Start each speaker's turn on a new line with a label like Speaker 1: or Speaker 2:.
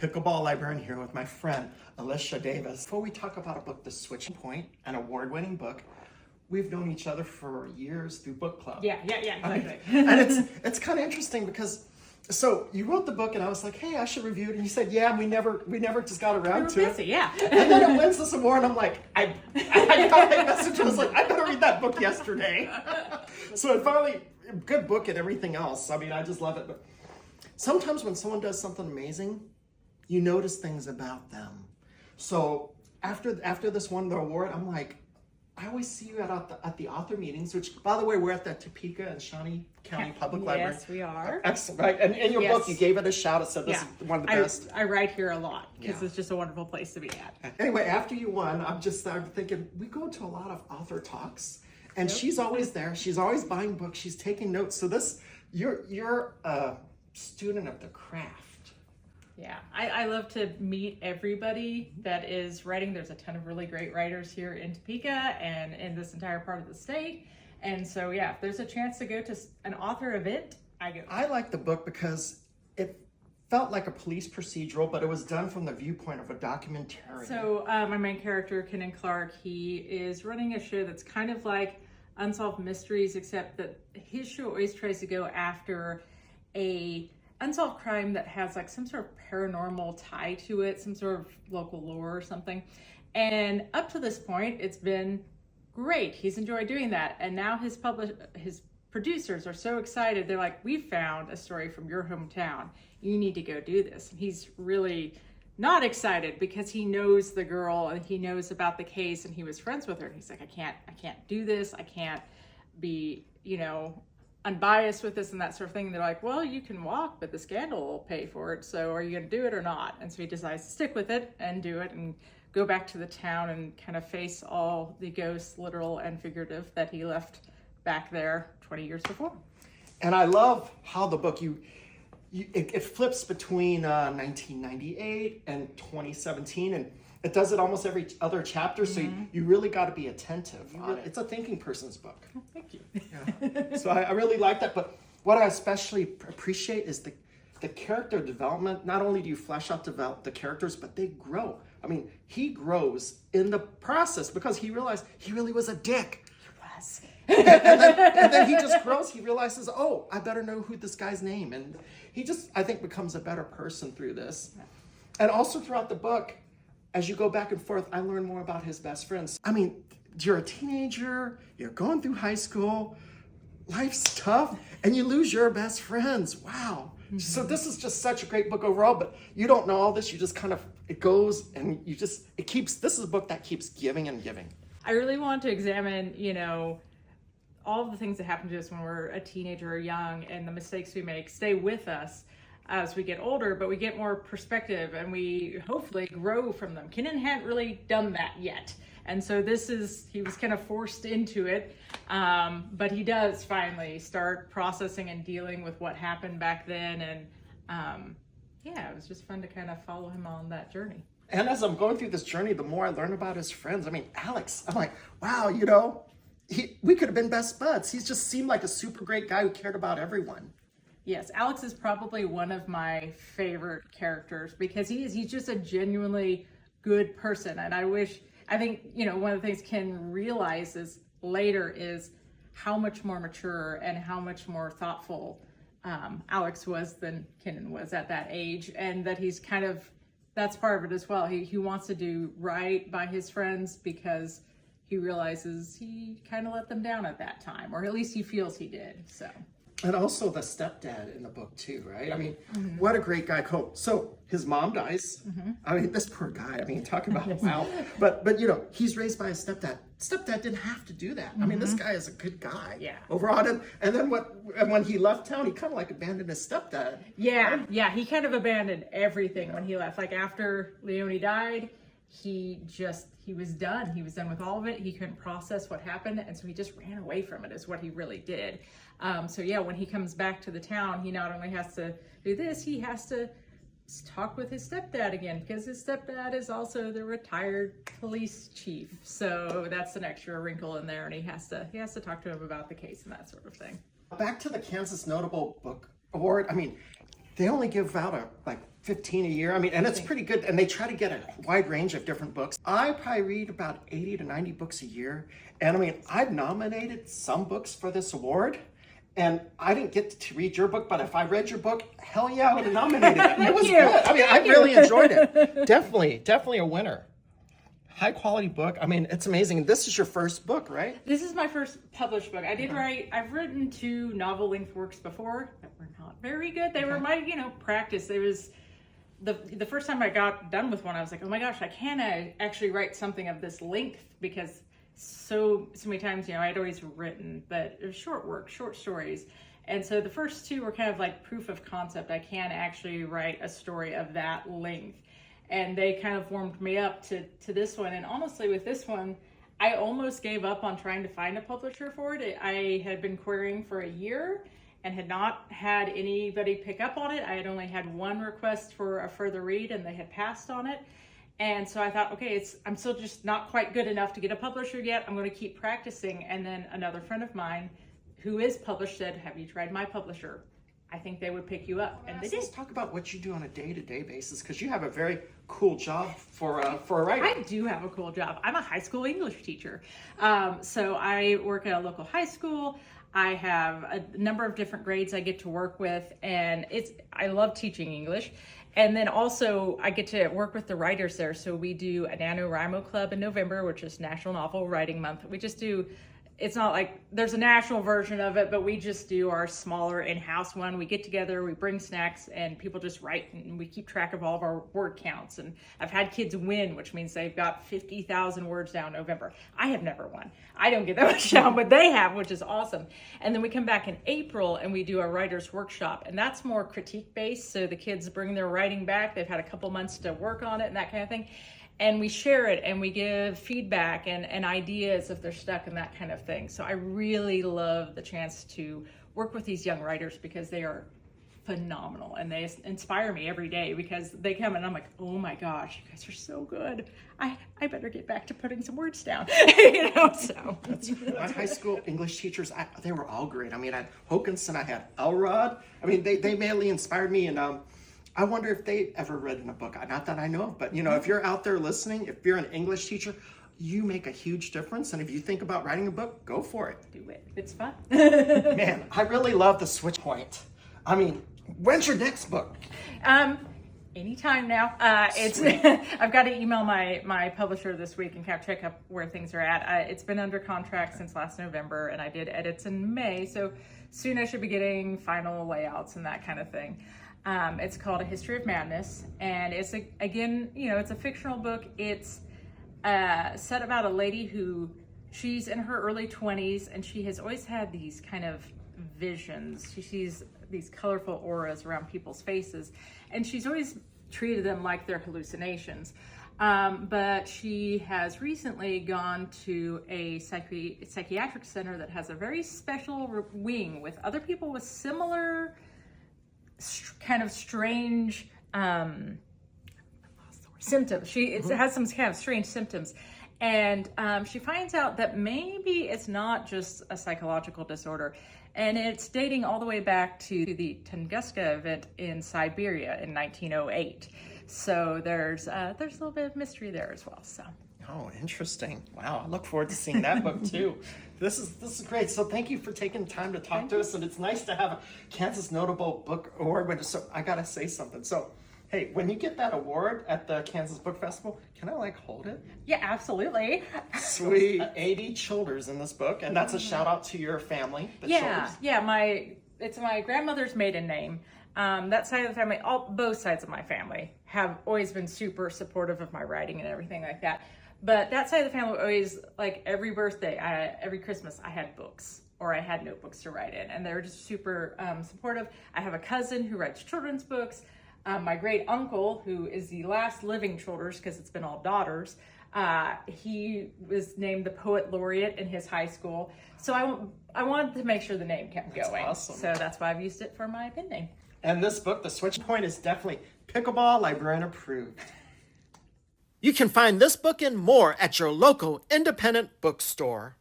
Speaker 1: Pickleball Librarian here with my friend, Alisha Davis. Before we talk about a book, The Switching Point, an award-winning book, we've known each other for years through book club.
Speaker 2: Yeah, exactly.
Speaker 1: And it's kind of interesting because, so you wrote the book and I was like, hey, I should review it. And you said, yeah, we never just got around to
Speaker 2: busy,
Speaker 1: it.
Speaker 2: yeah.
Speaker 1: And then it wins this award and I'm like, I got a message. I was like, I better read that book yesterday. So it finally, good book and everything else. I mean, I just love it. But sometimes when someone does something amazing, you notice things about them. So after this won the award, I'm like, I always see you at the author meetings, which, by the way, we're at the Topeka and Shawnee County Public Library.
Speaker 2: Yes, we are.
Speaker 1: Excellent, right? And in your book, you gave it a shout. It said this is one of the best.
Speaker 2: I write here a lot because it's just a wonderful place to be at.
Speaker 1: Anyway, after you won, I'm thinking, we go to a lot of author talks, and she's always there. She's always buying books. She's taking notes. So you're a student of the craft.
Speaker 2: Yeah, I love to meet everybody that is writing. There's a ton of really great writers here in Topeka and in this entire part of the state. And so, yeah, if there's a chance to go to an author event, I go.
Speaker 1: I like the book because it felt like a police procedural, but it was done from the viewpoint of a documentarian.
Speaker 2: So my main character, Kenan Clark, he is running a show that's kind of like Unsolved Mysteries, except that his show always tries to go after a unsolved crime that has like some sort of paranormal tie to it, some sort of local lore or something. And up to this point, it's been great. He's enjoyed doing that. And now his producers are so excited. They're like, we found a story from your hometown. You need to go do this. And he's really not excited because he knows the girl and he knows about the case and he was friends with her. And he's like, I can't do this. I can't be, unbiased with this and that sort of thing. And they're like, well, you can walk, but the scandal will pay for it. So are you going to do it or not? And so he decides to stick with it and do it and go back to the town and kind of face all the ghosts, literal and figurative, that he left back there 20 years before.
Speaker 1: And I love how the book, it flips between 1998 and 2017, and it does it almost every other chapter, so you really got to be attentive. It's a thinking person's book.
Speaker 2: Oh, thank you.
Speaker 1: Yeah. So I really like that, but what I especially appreciate is the character development. Not only do you flesh out the characters, but they grow. I mean, he grows in the process because he realized he really was a dick.
Speaker 2: He was.
Speaker 1: and then he just grows. He realizes, oh, I better know who this guy's name. And he just, I think, becomes a better person through this. And also throughout the book, as you go back and forth, I learn more about his best friends. I mean, you're a teenager, you're going through high school, life's tough, and you lose your best friends. Wow. So this is just such a great book overall, but you don't know all this. You just kind of, it goes and this is a book that keeps giving and giving.
Speaker 2: I really want to examine, all of the things that happen to us when we're a teenager or young, and the mistakes we make stay with us as we get older, but we get more perspective and we hopefully grow from them. Kenan hadn't really done that yet. And so he was kind of forced into it. But he does finally start processing and dealing with what happened back then. And it was just fun to kind of follow him on that journey.
Speaker 1: And as I'm going through this journey, the more I learn about his friends. I mean, Alex, I'm like, wow, we could have been best buds. He just seemed like a super great guy who cared about everyone.
Speaker 2: Yes, Alex is probably one of my favorite characters because he's just a genuinely good person. And I think, one of the things Ken realizes later is how much more mature and how much more thoughtful Alex was than Kenan was at that age. And that he's that's part of it as well. He wants to do right by his friends because he realizes he kind of let them down at that time, or at least he feels he did, so.
Speaker 1: And also the stepdad in the book too, right? I mean, what a great guy. So his mom dies. I mean, this poor guy, talking about, wow. But he's raised by a stepdad. Stepdad didn't have to do that. I mean, this guy is a good guy.
Speaker 2: Yeah.
Speaker 1: Overall, and then when he left town, he kind of like abandoned his stepdad.
Speaker 2: Yeah, he kind of abandoned everything when he left. Like after Leonie died, he was done. He was done with all of it. He couldn't process what happened, and so he just ran away from it is what he really did. When he comes back to the town, he not only has to do this, he has to talk with his stepdad again because his stepdad is also the retired police chief. So that's an extra wrinkle in there, and he has to talk to him about the case and that sort of thing.
Speaker 1: Back to the Kansas Notable Book Award. I mean, they only give out 15 a year. I mean, and it's pretty good. And they try to get a wide range of different books. I probably read about 80 to 90 books a year. And I mean, I've nominated some books for this award. And I didn't get to read your book, but if I read your book, hell yeah, I would have nominated it. It was good. I mean, I really enjoyed it. Definitely a winner. High quality book. I mean, it's amazing. This is your first book, right?
Speaker 2: This is my first published book. I've written 2 novel length works before that were not very good. They were my, practice. It was the first time I got done with one, I was like, oh my gosh, I can actually write something of this length, because so many times, I'd always written, but it was short work, short stories. And so the first 2 were kind of like proof of concept. I can actually write a story of that length. And they kind of warmed me up to this one. And honestly, with this one, I almost gave up on trying to find a publisher for it. I had been querying for a year and had not had anybody pick up on it. I had only had one request for a further read, and they had passed on it. And so I thought, okay, I'm still just not quite good enough to get a publisher yet. I'm going to keep practicing. And then another friend of mine who is published said, have you tried my publisher? I think they would pick you up. And they did.
Speaker 1: Let's talk about what you do on a day-to-day basis, because you have a very cool job for a writer.
Speaker 2: I do have a cool job. I'm a high school English teacher. So I work at a local high school. I have a number of different grades I get to work with, and I love teaching English. And then also I get to work with the writers there. So we do a NaNoWriMo Club in November, which is National Novel Writing Month. We just do, it's not like there's a national version of it, but we just do our smaller in-house one. We get together, we bring snacks, and people just write, and we keep track of all of our word counts. And I've had kids win, which means they've got 50,000 words down in November. I have never won. I don't get that much down, but they have, which is awesome. And then we come back in April and we do a writer's workshop, and that's more critique-based. So the kids bring their writing back. They've had a couple months to work on it and that kind of thing. And we share it, and we give feedback and ideas if they're stuck and that kind of thing. So I really love the chance to work with these young writers, because they are phenomenal, and they inspire me every day, because they come and I'm like, oh my gosh, you guys are so good. I better get back to putting some words down. So.
Speaker 1: My high school English teachers, they were all great. I mean, I had Hokanson, I had Elrod. I mean, they mainly inspired me, and I wonder if they ever read in a book. Not that I know of, but if you're out there listening, if you're an English teacher, you make a huge difference. And if you think about writing a book, go for it.
Speaker 2: Do it. It's fun.
Speaker 1: Man, I really love the switch point. I mean, when's your next book?
Speaker 2: Anytime now. I've got to email my publisher this week and kind of check up where things are at. It's been under contract since last November, and I did edits in May. So soon I should be getting final layouts and that kind of thing. It's called A History of Madness, and it's it's a fictional book. It's set about a lady who, she's in her early 20s, and she has always had these kind of visions. She sees these colorful auras around people's faces, and she's always treated them like they're hallucinations. But she has recently gone to a psychiatric center that has a very special wing with other people with similar kind of strange symptoms. It has some kind of strange symptoms, and she finds out that maybe it's not just a psychological disorder, and it's dating all the way back to the Tunguska event in Siberia in 1908. So there's a little bit of mystery there as well. So.
Speaker 1: Oh, interesting. Wow, I look forward to seeing that book too. This is great. So thank you for taking the time to talk to us, and it's nice to have a Kansas Notable Book Award. So I gotta say something. So, hey, when you get that award at the Kansas Book Festival, can I hold it?
Speaker 2: Yeah, absolutely.
Speaker 1: Sweet. 80 Childers in this book, and that's a shout out to your family.
Speaker 2: Childers. It's my grandmother's maiden name. That side of the family, both sides of my family have always been super supportive of my writing and everything like that. But that side of the family always, like every birthday, every Christmas, I had books or I had notebooks to write in, and they were just super supportive. I have a cousin who writes children's books. My great uncle, who is the last living Childers, because it's been all daughters, he was named the poet laureate in his high school. So I wanted to make sure the name kept going.
Speaker 1: Awesome.
Speaker 2: So that's why I've used it for my pen name.
Speaker 1: And this book, The Switch Point, is definitely Pickleball Librarian approved. You can find this book and more at your local independent bookstore.